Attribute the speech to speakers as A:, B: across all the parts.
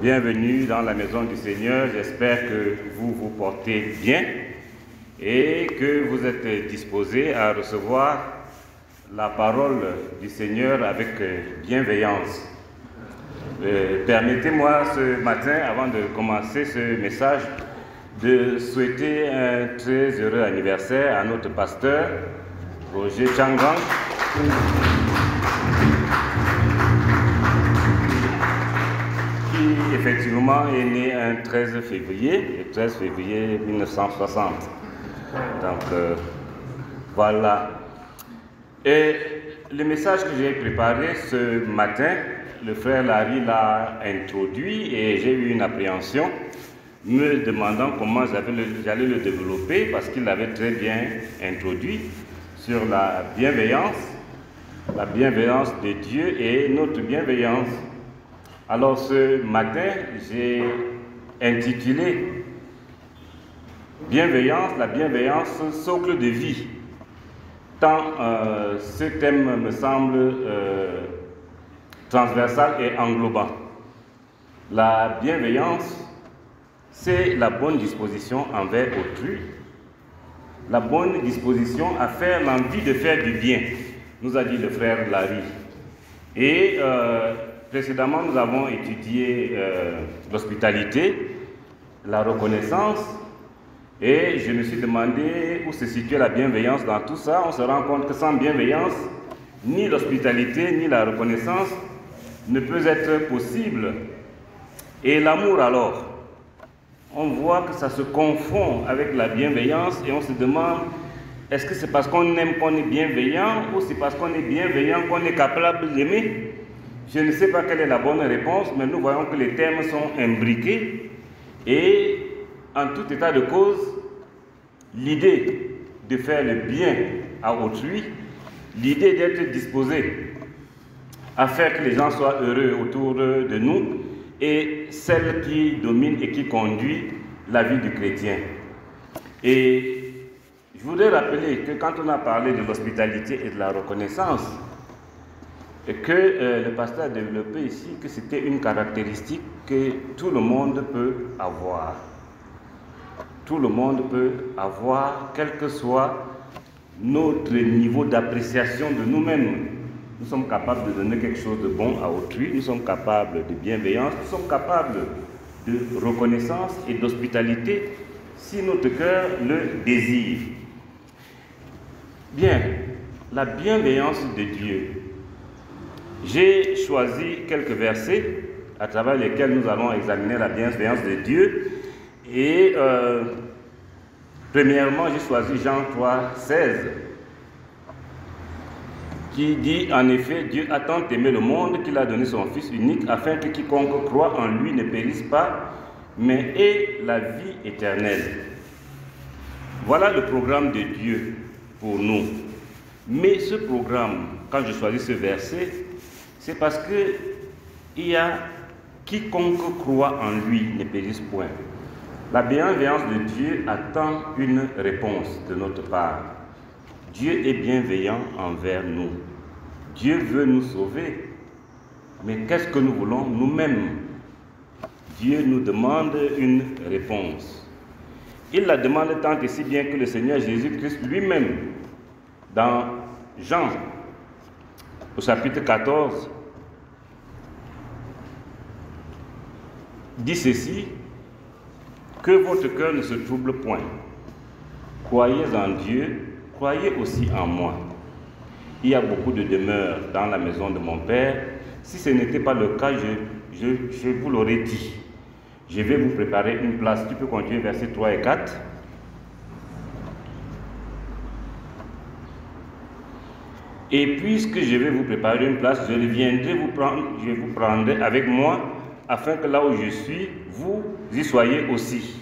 A: Bienvenue dans la maison du Seigneur. J'espère que vous vous portez bien et que vous êtes disposés à recevoir la parole du Seigneur avec bienveillance. Permettez-moi ce matin, avant de commencer ce message, de souhaiter un très heureux anniversaire à notre pasteur, Roger Changang, qui effectivement est né un 13 février, le 13 février 1960. Donc voilà. Et le message que j'ai préparé ce matin, le frère Larry l'a introduit et j'ai eu une appréhension me demandant comment j'allais le développer parce qu'il l'avait très bien introduit sur la bienveillance de Dieu et notre bienveillance. Alors ce matin, j'ai intitulé Bienveillance, la bienveillance, socle de vie. Tant ce thème me semble transversal et englobant. La bienveillance, c'est la bonne disposition envers autrui, la bonne disposition à faire l'envie de faire du bien, nous a dit le frère Larry. Et précédemment, nous avons étudié l'hospitalité, la reconnaissance, et je me suis demandé où se situait la bienveillance dans tout ça. On se rend compte que sans bienveillance, ni l'hospitalité, ni la reconnaissance ne peut être possible. Et l'amour alors, on voit que ça se confond avec la bienveillance et on se demande, est-ce que c'est parce qu'on aime qu'on est bienveillant ou c'est parce qu'on est bienveillant qu'on est capable d'aimer? Je ne sais pas quelle est la bonne réponse, mais nous voyons que les termes sont imbriqués et en tout état de cause, l'idée de faire le bien à autrui, l'idée d'être disposé à faire que les gens soient heureux autour de nous est celle qui domine et qui conduit la vie du chrétien. Et je voudrais rappeler que quand on a parlé de l'hospitalité et de la reconnaissance, que le pasteur a développé ici que c'était une caractéristique que tout le monde peut avoir. Tout le monde peut avoir, quel que soit notre niveau d'appréciation de nous-mêmes. Nous sommes capables de donner quelque chose de bon à autrui, nous sommes capables de bienveillance, nous sommes capables de reconnaissance et d'hospitalité si notre cœur le désire. Bien, la bienveillance de Dieu. J'ai choisi quelques versets à travers lesquels nous allons examiner la bienveillance de Dieu. Et premièrement, j'ai choisi Jean 3, 16, qui dit en effet, Dieu a tant aimé le monde qu'il a donné son Fils unique afin que quiconque croit en lui ne périsse pas, mais ait la vie éternelle. Voilà le programme de Dieu pour nous. Mais ce programme, quand je choisis ce verset, c'est parce que il y a quiconque croit en lui ne périsse point. La bienveillance de Dieu attend une réponse de notre part. Dieu est bienveillant envers nous. Dieu veut nous sauver. Mais qu'est-ce que nous voulons nous-mêmes? Dieu nous demande une réponse. Il la demande tant et si bien que le Seigneur Jésus-Christ lui-même, dans Jean, au chapitre 14, dit ceci, que votre cœur ne se trouble point. Croyez en Dieu, croyez aussi en moi. Il y a beaucoup de demeures dans la maison de mon Père. Si ce n'était pas le cas, je vous l'aurais dit. Je vais vous préparer une place. Tu peux continuer versets 3 et 4. Et puisque je vais vous préparer une place, je viendrai vous prendre, je vous prendrai avec moi, afin que là où je suis, vous y soyez aussi.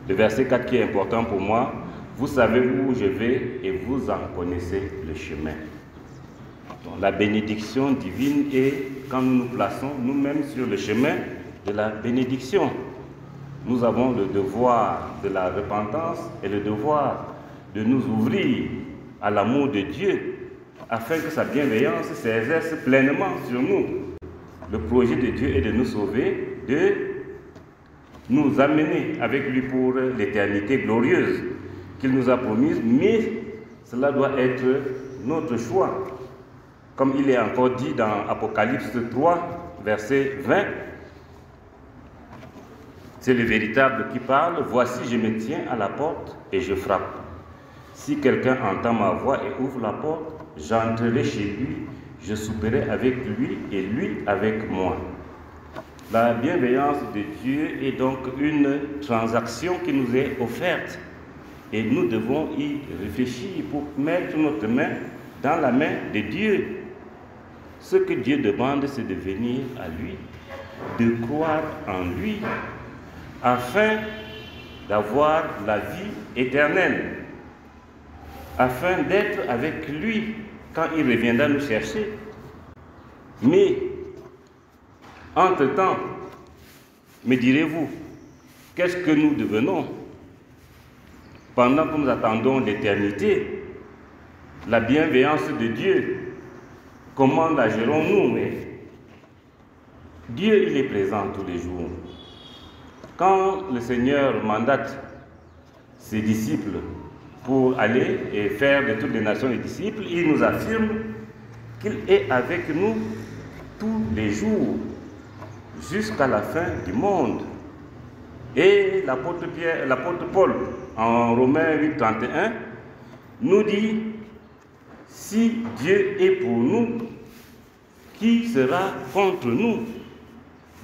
A: Le verset 4 qui est important pour moi, vous savez où je vais et vous en connaissez le chemin. Donc, la bénédiction divine est quand nous nous plaçons nous-mêmes sur le chemin de la bénédiction. Nous avons le devoir de la repentance et le devoir de nous ouvrir à l'amour de Dieu afin que sa bienveillance s'exerce pleinement sur nous. Le projet de Dieu est de nous sauver, de nous amener avec lui pour l'éternité glorieuse qu'il nous a promise, mais cela doit être notre choix. Comme il est encore dit dans Apocalypse 3, verset 20, c'est le véritable qui parle. Voici, je me tiens à la porte et je frappe. Si quelqu'un entend ma voix et ouvre la porte, j'entrerai chez lui, je souperai avec lui et lui avec moi. La bienveillance de Dieu est donc une transaction qui nous est offerte et nous devons y réfléchir pour mettre notre main dans la main de Dieu. Ce que Dieu demande, c'est de venir à lui, de croire en lui, afin d'avoir la vie éternelle, afin d'être avec lui quand il reviendra nous chercher. Mais, entre-temps, me direz-vous, qu'est-ce que nous devenons pendant que nous attendons l'éternité, la bienveillance de Dieu? Comment la gérons-nous? Dieu, il est présent tous les jours. Quand le Seigneur mandate ses disciples pour aller et faire de toutes les nations les disciples, il nous affirme qu'il est avec nous tous les jours, jusqu'à la fin du monde. Et l'apôtre Paul, en Romains 8, 31, nous dit: si Dieu est pour nous, qui sera contre nous?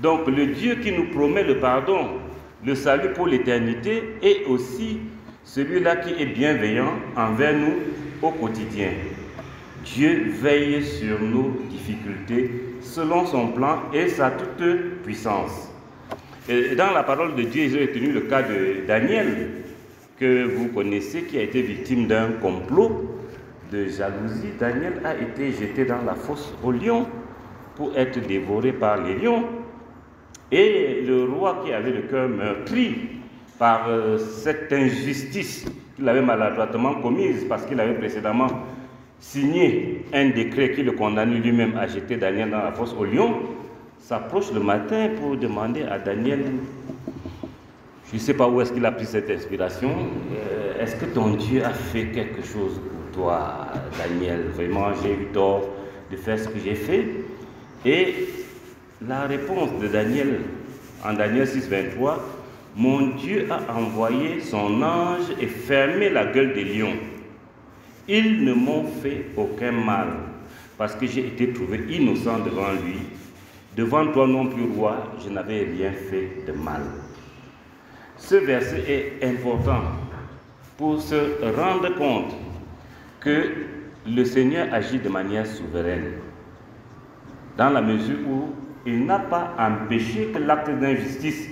A: Donc le Dieu qui nous promet le pardon, le salut pour l'éternité, est aussi celui-là qui est bienveillant envers nous au quotidien. Dieu veille sur nos difficultés selon son plan et sa toute puissance. Et dans la parole de Dieu, j'ai retenu le cas de Daniel, que vous connaissez, qui a été victime d'un complot de jalousie. Daniel a été jeté dans la fosse aux lions pour être dévoré par les lions. Et le roi, qui avait le cœur meurtri par cette injustice qu'il avait maladroitement commise, parce qu'il avait précédemment signé un décret qui le condamnait lui-même à jeter Daniel dans la fosse aux lions, s'approche le matin pour demander à Daniel: je ne sais pas où est-ce qu'il a pris cette inspiration, est-ce que ton Dieu a fait quelque chose pour toi, Daniel? Vraiment, j'ai eu tort de faire ce que j'ai fait. Et la réponse de Daniel, en Daniel 6, 23, mon Dieu a envoyé son ange et fermé la gueule des lions. Ils ne m'ont fait aucun mal, parce que j'ai été trouvé innocent devant lui. Devant toi non plus, roi, je n'avais rien fait de mal. Ce verset est important pour se rendre compte que le Seigneur agit de manière souveraine, dans la mesure où il n'a pas empêché que l'acte d'injustice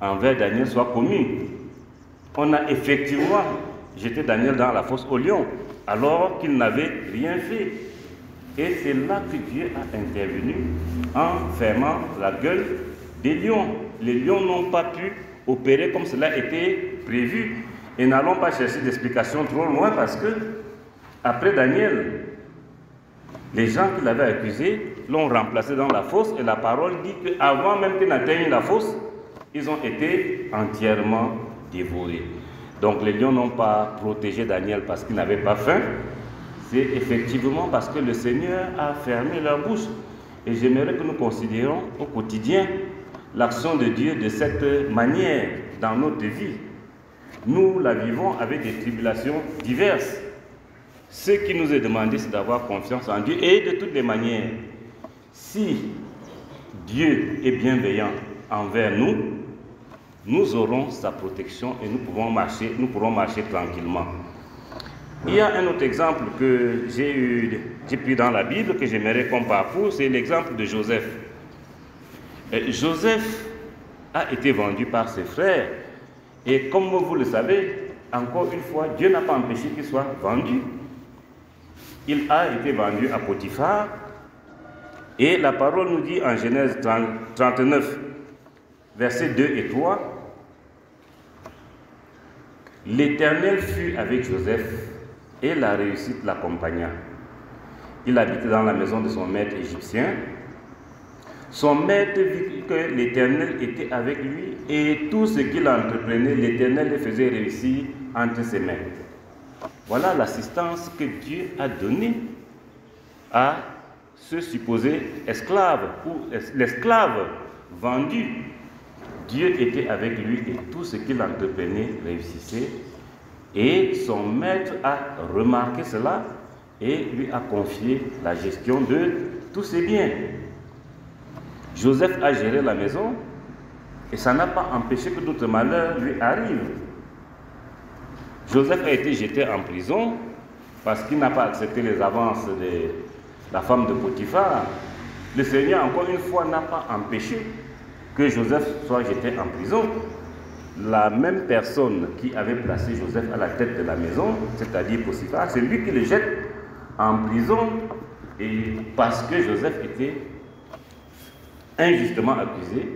A: envers Daniel soit commis. On a effectivement jeté Daniel dans la fosse aux lions, alors qu'il n'avait rien fait. Et c'est là que Dieu a intervenu en fermant la gueule des lions. Les lions n'ont pas pu opérer comme cela était prévu. Et n'allons pas chercher d'explications trop loin, parce que, après Daniel, les gens qui l'avaient accusé l'ont remplacé dans la fosse, et la parole dit qu'avant même qu'il n'atteigne la fosse, ils ont été entièrement dévorés. Donc les lions n'ont pas protégé Daniel parce qu'il n'avait pas faim, c'est effectivement parce que le Seigneur a fermé leur bouche. Et j'aimerais que nous considérions au quotidien l'action de Dieu de cette manière dans notre vie. Nous la vivons avec des tribulations diverses. Ce qui nous est demandé, c'est d'avoir confiance en Dieu. Et de toutes les manières, si Dieu est bienveillant envers nous, nous aurons sa protection et nous pourrons marcher tranquillement. Il y a un autre exemple que j'ai pris dans la Bible, que j'aimerais qu'on parcourt, c'est l'exemple de Joseph. Joseph a été vendu par ses frères, et comme vous le savez, encore une fois, Dieu n'a pas empêché qu'il soit vendu. Il a été vendu à Potiphar, et la parole nous dit en Genèse 39, versets 2 et 3, l'Éternel fut avec Joseph, et la réussite l'accompagna. Il habitait dans la maison de son maître égyptien. Son maître vit que l'Éternel était avec lui et tout ce qu'il entreprenait, l'Éternel le faisait réussir entre ses mains. Voilà l'assistance que Dieu a donnée à ce supposé esclave ou l'esclave vendu. Dieu était avec lui et tout ce qu'il entreprenait réussissait. Et son maître a remarqué cela et lui a confié la gestion de tous ses biens. Joseph a géré la maison et ça n'a pas empêché que d'autres malheurs lui arrivent. Joseph a été jeté en prison parce qu'il n'a pas accepté les avances de la femme de Potiphar. Le Seigneur, encore une fois, n'a pas empêché que Joseph soit jeté en prison. La même personne qui avait placé Joseph à la tête de la maison, c'est-à-dire Potiphar, c'est lui qui le jette en prison et parce que Joseph était injustement accusé,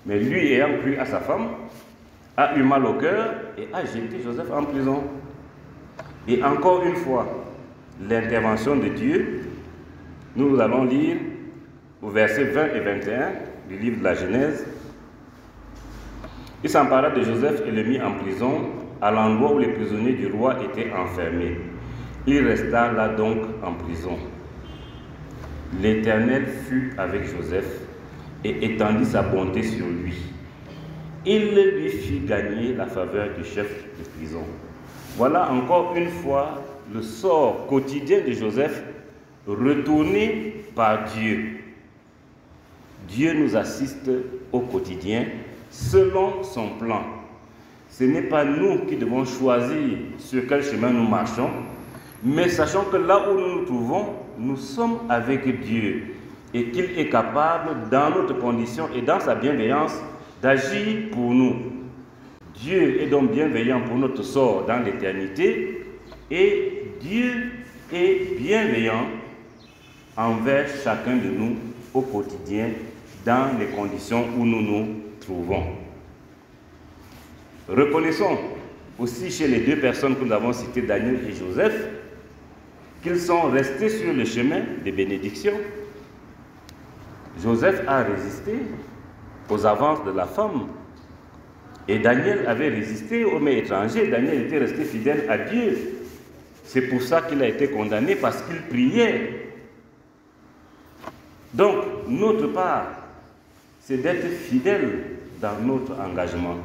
A: mais lui ayant cru à sa femme, a eu mal au cœur et a jeté Joseph en prison. Et encore une fois, l'intervention de Dieu, nous allons lire au verset 20 et 21 du livre de la Genèse. Il s'empara de Joseph et le mit en prison à l'endroit où les prisonniers du roi étaient enfermés. Il resta là donc en prison. L'Éternel fut avec Joseph et étendit sa bonté sur lui. Il lui fit gagner la faveur du chef de prison. Voilà encore une fois le sort quotidien de Joseph retourné par Dieu. Dieu nous assiste au quotidien selon son plan. Ce n'est pas nous qui devons choisir sur quel chemin nous marchons, mais sachant que là où nous nous trouvons, nous sommes avec Dieu et qu'il est capable, dans notre condition et dans sa bienveillance, d'agir pour nous. Dieu est donc bienveillant pour notre sort dans l'éternité et Dieu est bienveillant envers chacun de nous au quotidien dans les conditions où nous nous trouvons. Reconnaissons aussi chez les deux personnes que nous avons citées, Daniel et Joseph, qu'ils sont restés sur le chemin des bénédictions. Joseph a résisté aux avances de la femme et Daniel avait résisté aux mains étrangers. Daniel était resté fidèle à Dieu. C'est pour ça qu'il a été condamné, parce qu'il priait. Donc, notre part, c'est d'être fidèle dans notre engagement.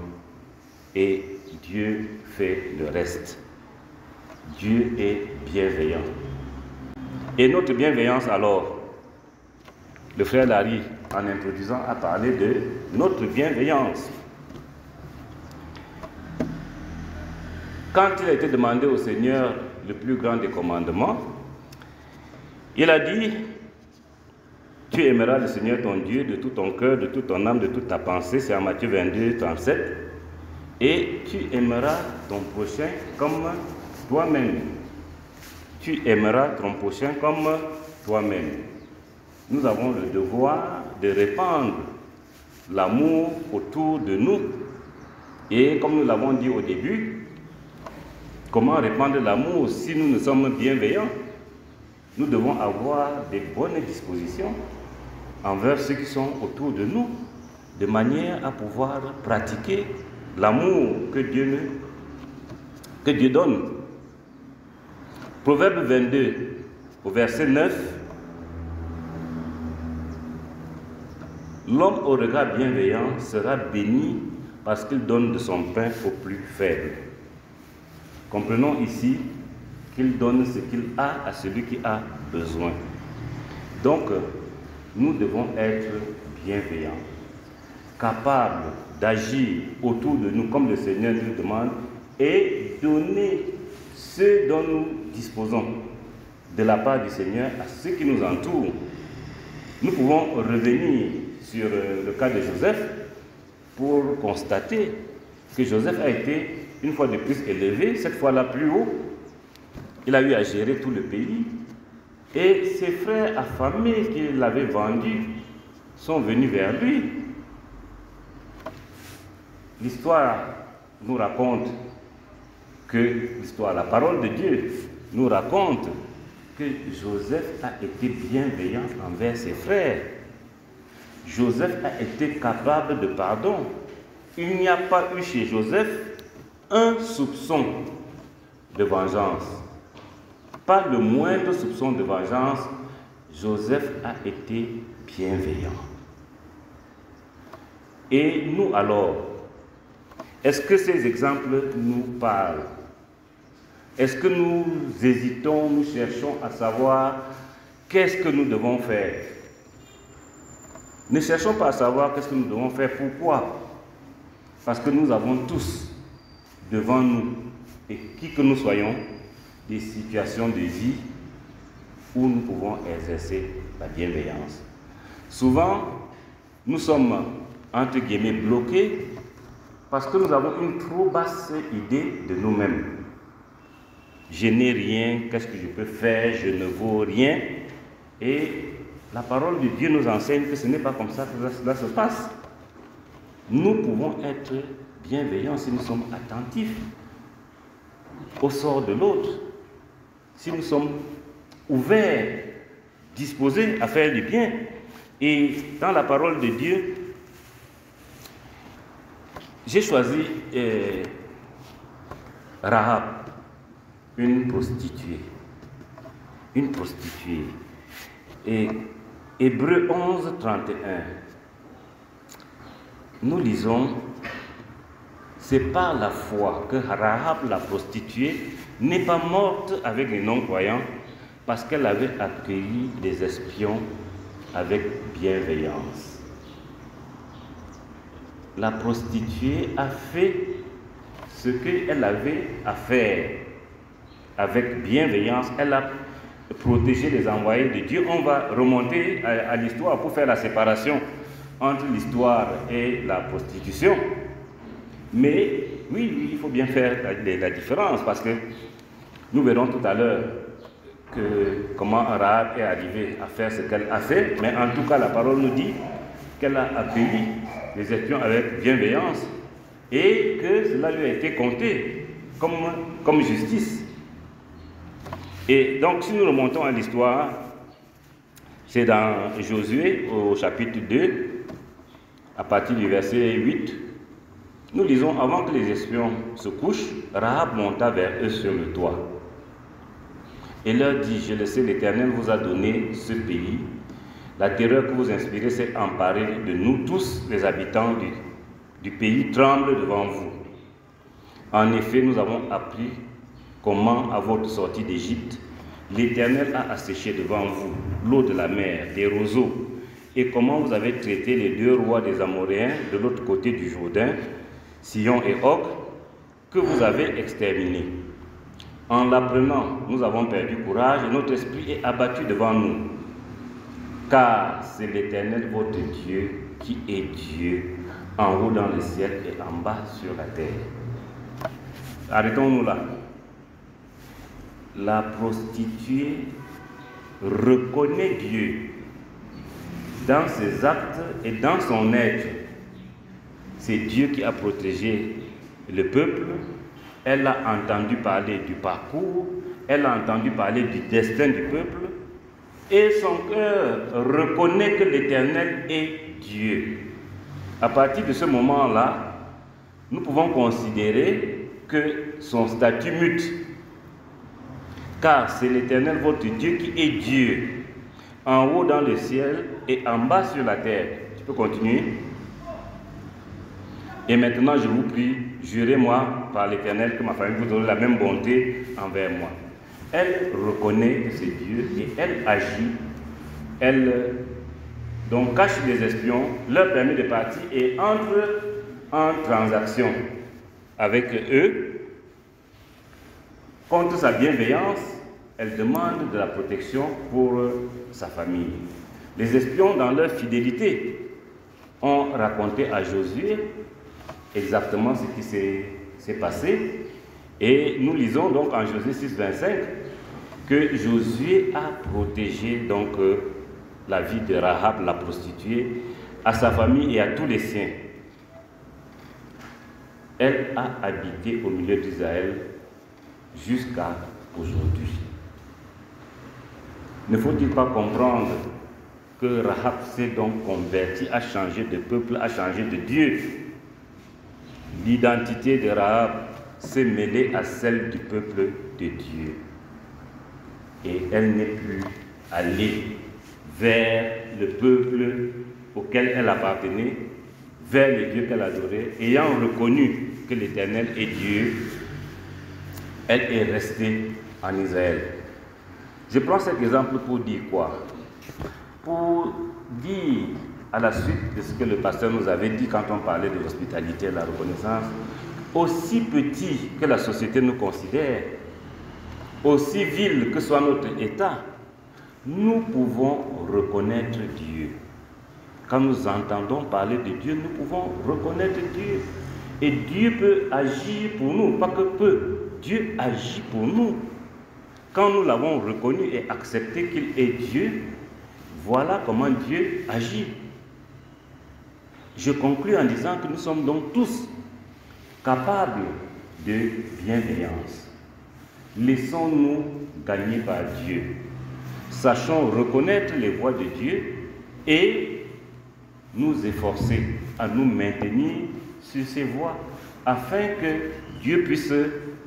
A: Et Dieu fait le reste. Dieu est bienveillant. Et notre bienveillance, alors, le frère Larry, en introduisant, a parlé de notre bienveillance. Quand il a été demandé au Seigneur le plus grand des commandements, il a dit: tu aimeras le Seigneur ton Dieu de tout ton cœur, de toute ton âme, de toute ta pensée. C'est en Matthieu 22, 37. Et tu aimeras ton prochain comme toi-même. Tu aimeras ton prochain comme toi-même. Nous avons le devoir de répandre l'amour autour de nous. Et comme nous l'avons dit au début, comment répandre l'amour si nous ne sommes bienveillants? Nous devons avoir des bonnes dispositions envers ceux qui sont autour de nous, de manière à pouvoir pratiquer l'amour que Dieu donne. Proverbe 22, au verset 9. L'homme au regard bienveillant sera béni parce qu'il donne de son pain au plus faible. Comprenons ici qu'il donne ce qu'il a à celui qui a besoin. Donc, nous devons être bienveillants, capables d'agir autour de nous comme le Seigneur nous demande et donner ce dont nous disposons de la part du Seigneur à ceux qui nous entourent. Nous pouvons revenir sur le cas de Joseph pour constater que Joseph a été une fois de plus élevé, cette fois-là plus haut. Il a eu à gérer tout le pays. Et ses frères affamés qui l'avaient vendu sont venus vers lui. L'histoire nous raconte la parole de Dieu nous raconte que Joseph a été bienveillant envers ses frères. Joseph a été capable de pardon. Il n'y a pas eu chez Joseph un soupçon de vengeance. Pas le moindre soupçon de vengeance. Joseph a été bienveillant. Et nous alors, est-ce que ces exemples nous parlent? Est-ce que nous hésitons, nous cherchons à savoir qu'est-ce que nous devons faire? Ne cherchons pas à savoir qu'est-ce que nous devons faire. Pourquoi? Parce que nous avons tous devant nous, et qui que nous soyons, des situations de vie où nous pouvons exercer la bienveillance. Souvent, nous sommes, entre guillemets, bloqués parce que nous avons une trop basse idée de nous-mêmes. Je n'ai rien, qu'est-ce que je peux faire? Je ne vaux rien. Et la parole de Dieu nous enseigne que ce n'est pas comme ça que cela se passe. Nous pouvons être bienveillants si nous sommes attentifs au sort de l'autre, si nous sommes ouverts, disposés à faire du bien. Et dans la parole de Dieu, j'ai choisi Rahab, une prostituée. Une prostituée. Et Hébreux 11, 31. Nous lisons, c'est par la foi que Rahab, la prostituée, n'est pas morte avec les non-croyants parce qu'elle avait accueilli les espions avec bienveillance. La prostituée a fait ce qu'elle avait à faire avec bienveillance. Elle a protégé les envoyés de Dieu. On va remonter à l'histoire pour faire la séparation entre l'histoire et la prostitution. Mais oui, il faut bien faire la différence parce que nous verrons tout à l'heure comment Rahab est arrivée à faire ce qu'elle a fait. Mais en tout cas, la parole nous dit qu'elle a accueilli les espions avec bienveillance et que cela lui a été compté comme justice. Et donc, si nous remontons à l'histoire, c'est dans Josué au chapitre 2, à partir du verset 8, nous lisons, avant que les espions se couchent, Rahab monta vers eux sur le toit et leur dit, je le sais, l'Éternel vous a donné ce pays. La terreur que vous inspirez s'est emparée de nous tous, les habitants du pays, tremblent devant vous. En effet, nous avons appris comment, à votre sortie d'Égypte, l'Éternel a asséché devant vous l'eau de la mer, des roseaux, et comment vous avez traité les deux rois des Amoréens de l'autre côté du Jourdain, Sihon et Og, que vous avez exterminés. En l'apprenant, nous avons perdu courage et notre esprit est abattu devant nous. Car c'est l'Éternel votre Dieu qui est Dieu, en haut dans le ciel et en bas sur la terre. Arrêtons-nous là. La prostituée reconnaît Dieu dans ses actes et dans son être. C'est Dieu qui a protégé le peuple. Elle a entendu parler du parcours, elle a entendu parler du destin du peuple, et son cœur reconnaît que l'Éternel est Dieu. À partir de ce moment-là, nous pouvons considérer que son statut mute, car c'est l'Éternel votre Dieu qui est Dieu, en haut dans le ciel et en bas sur la terre. Tu peux continuer. Et maintenant, je vous prie, jurez-moi par l'Éternel que ma famille vous donne la même bonté envers moi. Elle reconnaît que c'est Dieu et elle agit. Elle donc cache les espions, leur permet de partir et entre en transaction avec eux. Contre sa bienveillance, elle demande de la protection pour sa famille. Les espions, dans leur fidélité, ont raconté à Josué exactement ce qui s'est passé. Et nous lisons donc en Josué 6, 25 que Josué a protégé donc la vie de Rahab, la prostituée, à sa famille et à tous les siens. Elle a habité au milieu d'Israël jusqu'à aujourd'hui. Ne faut-il pas comprendre que Rahab s'est donc convertie, a changé de peuple, a changé de Dieu. L'identité de Rahab s'est mêlée à celle du peuple de Dieu. Et elle n'est plus allée vers le peuple auquel elle appartenait, vers le Dieu qu'elle adorait, ayant reconnu que l'Éternel est Dieu, elle est restée en Israël. Je prends cet exemple pour dire quoi? Pour dire à la suite de ce que le pasteur nous avait dit quand on parlait de l'hospitalité et de la reconnaissance, aussi petit que la société nous considère, aussi vil que soit notre état, nous pouvons reconnaître Dieu. Quand nous entendons parler de Dieu, nous pouvons reconnaître Dieu. Et Dieu peut agir pour nous, pas que peut. Dieu agit pour nous. Quand nous l'avons reconnu et accepté qu'il est Dieu, voilà comment Dieu agit. Je conclus en disant que nous sommes donc tous capables de bienveillance. Laissons-nous gagner par Dieu. Sachons reconnaître les voies de Dieu et nous efforcer à nous maintenir sur ces voies afin que Dieu puisse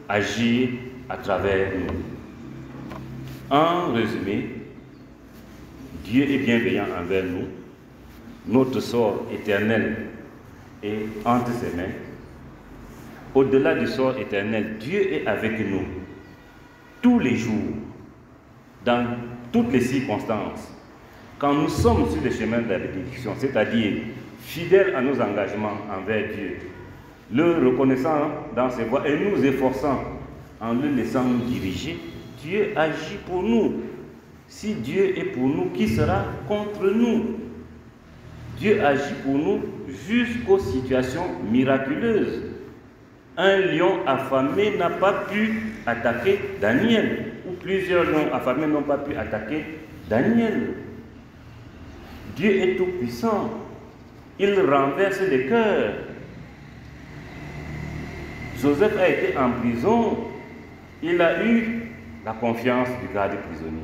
A: agir à travers nous. En résumé, Dieu est bienveillant envers nous. Notre sort éternel est entre ses mains. Au-delà du sort éternel, Dieu est avec nous tous les jours, dans toutes les circonstances. Quand nous sommes sur le chemin de la bénédiction, c'est-à-dire fidèles à nos engagements envers Dieu, le reconnaissant dans ses voies et nous efforçant en le laissant nous diriger, Dieu agit pour nous. Si Dieu est pour nous, qui sera contre nous? Dieu agit pour nous jusqu'aux situations miraculeuses. Un lion affamé n'a pas pu attaquer Daniel, ou plusieurs lions affamés n'ont pas pu attaquer Daniel. Dieu est tout puissant. Il renverse les cœurs. Joseph a été en prison. Il a eu la confiance du garde prisonnier.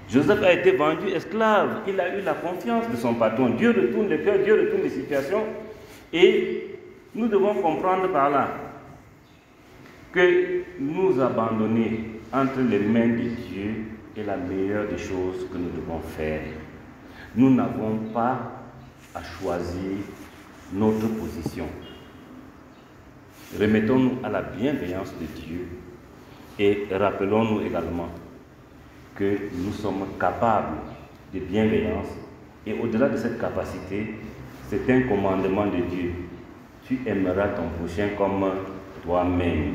A: Joseph a été vendu esclave. Il a eu la confiance de son patron. Dieu retourne les cœurs, Dieu retourne les situations. Et nous devons comprendre par là que nous abandonner entre les mains de Dieu est la meilleure des choses que nous devons faire. Nous n'avons pas à choisir notre position. Remettons-nous à la bienveillance de Dieu et rappelons-nous également que nous sommes capables de bienveillance et au-delà de cette capacité, c'est un commandement de Dieu. Tu aimeras ton prochain comme toi-même,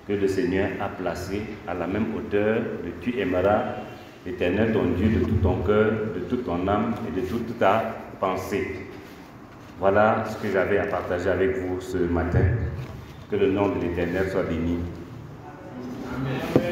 A: que le Seigneur a placé à la même hauteur de tu aimeras l'Éternel ton Dieu de tout ton cœur, de toute ton âme et de toute ta pensée. Voilà ce que j'avais à partager avec vous ce matin. Que le nom de l'Éternel soit béni. Amen.